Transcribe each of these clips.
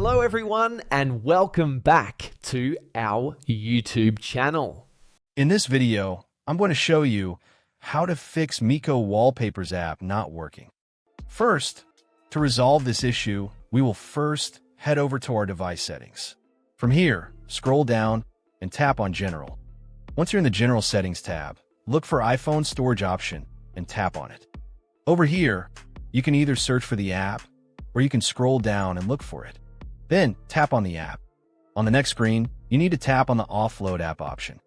Hello everyone and welcome back to our YouTube channel. In this video, I'm going to show you how to fix Mico Wallpapers app not working. First, to resolve this issue, we will first head over to our device settings. From here, scroll down and tap on General. Once you're in the General Settings tab, look for iPhone Storage option and tap on it. Over here, you can either search for the app or you can scroll down and look for it. Then tap on the app. On the next screen, you need to tap on the Offload app option.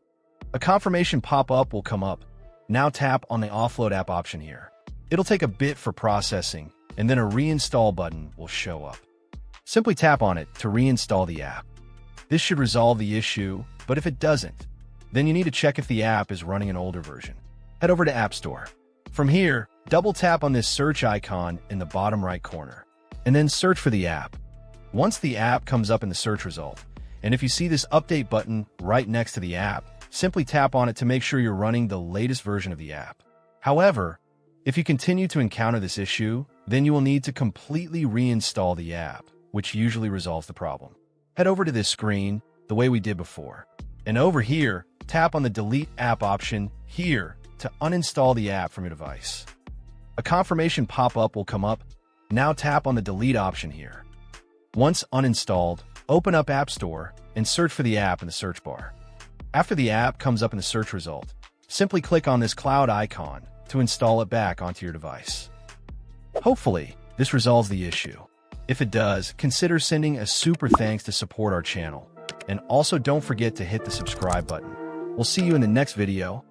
A confirmation pop-up will come up. Now tap on the Offload app option here. It'll take a bit for processing, and then a reinstall button will show up. Simply tap on it to reinstall the app. This should resolve the issue, but if it doesn't, then you need to check if the app is running an older version. Head over to App Store. From here, double tap on this search icon in the bottom right corner, and then search for the app. Once the app comes up in the search result, and if you see this update button right next to the app, simply tap on it to make sure you're running the latest version of the app. However, if you continue to encounter this issue, then you will need to completely reinstall the app, which usually resolves the problem. Head over to this screen the way we did before, and over here, tap on the Delete App option here to uninstall the app from your device. A confirmation pop-up will come up. Now tap on the Delete option here. Once uninstalled, open up App Store and search for the app in the search bar. After the app comes up in the search result, simply click on this cloud icon to install it back onto your device. Hopefully, this resolves the issue. If it does, consider sending a super thanks to support our channel. And also don't forget to hit the subscribe button. We'll see you in the next video.